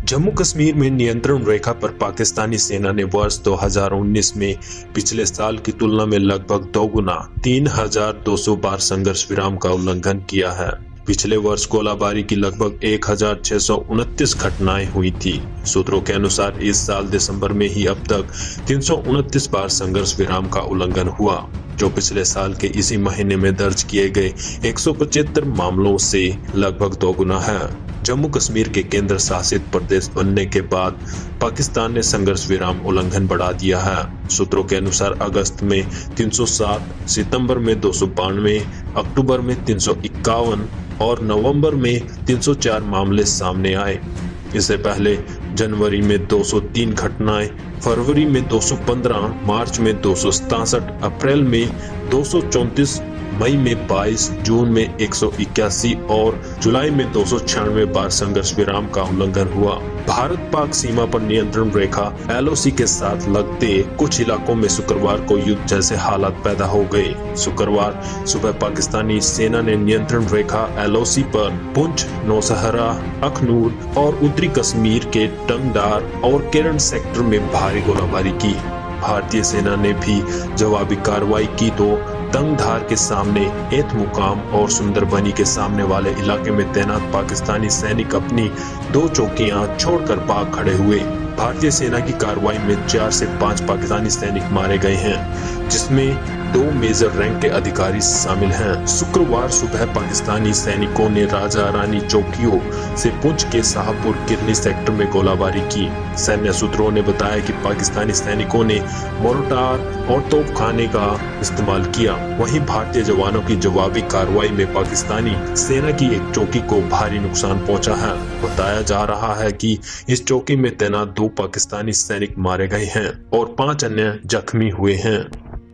जम्मू कश्मीर में नियंत्रण रेखा पर पाकिस्तानी सेना ने वर्ष 2019 में पिछले साल की तुलना में लगभग दोगुना 3,200 बार संघर्ष विराम का उल्लंघन किया है। पिछले वर्ष गोलाबारी की लगभग 1,629 घटनाएं हुई थी। सूत्रों के अनुसार इस साल दिसंबर में ही अब तक 329 बार संघर्ष विराम का उल्लंघन हुआ, जो पिछले साल के इसी महीने में दर्ज किए गए 175 मामलों से लगभग दोगुना है। जम्मू कश्मीर के केंद्र शासित प्रदेश बनने के बाद पाकिस्तान ने संघर्ष विराम उल्लंघन बढ़ा दिया है। सूत्रों के अनुसार अगस्त में 307, सितंबर में 292, अक्टूबर में 351 और नवंबर में 304 मामले सामने आए। इससे पहले जनवरी में 203 घटनाएं, फरवरी में 215, मार्च में 267, अप्रैल में 234, मई में 22, जून में 181 और जुलाई में 296 बार संघर्ष विराम का उल्लंघन हुआ। भारत पाक सीमा पर नियंत्रण रेखा LOC के साथ लगते कुछ इलाकों में शुक्रवार को युद्ध जैसे हालात पैदा हो गए। शुक्रवार सुबह पाकिस्तानी सेना ने नियंत्रण रेखा LOC पर पुंछ, नौशहरा, अखनूर और उत्तरी कश्मीर के टंगदार और केरन सेक्टर में भारी गोलाबारी की। भारतीय सेना ने भी जवाबी कार्रवाई की तो तंगधार के सामने, एत मुकाम और सुंदरबनी के सामने वाले इलाके में तैनात पाकिस्तानी सैनिक अपनी 2 चौकियां छोड़कर भाग खड़े हुए। भारतीय सेना की कार्रवाई में 4 से 5 पाकिस्तानी सैनिक मारे गए हैं, जिसमें 2 मेजर रैंक के अधिकारी शामिल हैं। शुक्रवार सुबह पाकिस्तानी सैनिकों ने राजा रानी चौकियों से पुंछ के शाहपुर किरनी सेक्टर में गोलाबारी की। सैन्य सूत्रों ने बताया कि पाकिस्तानी सैनिकों ने मोर्टार और तोपखाने का इस्तेमाल किया। वहीं भारतीय जवानों की जवाबी कार्रवाई में पाकिस्तानी सेना की एक चौकी को भारी नुकसान पहुंचा है। बताया जा रहा है कि इस चौकी में तैनात 2 पाकिस्तानी सैनिक मारे गए हैं और 5 अन्य जख्मी हुए हैं।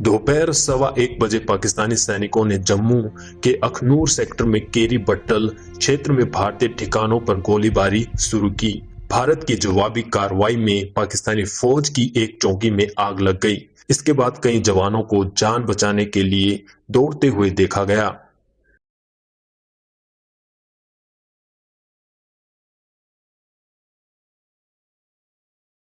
दोपहर 1:15 बजे पाकिस्तानी सैनिकों ने जम्मू के अखनूर सेक्टर में केरी बट्टल क्षेत्र में भारतीय ठिकानों पर गोलीबारी शुरू की। भारत की जवाबी कार्रवाई में पाकिस्तानी फौज की एक चौकी में आग लग गई। इसके बाद कई जवानों को जान बचाने के लिए दौड़ते हुए देखा गया।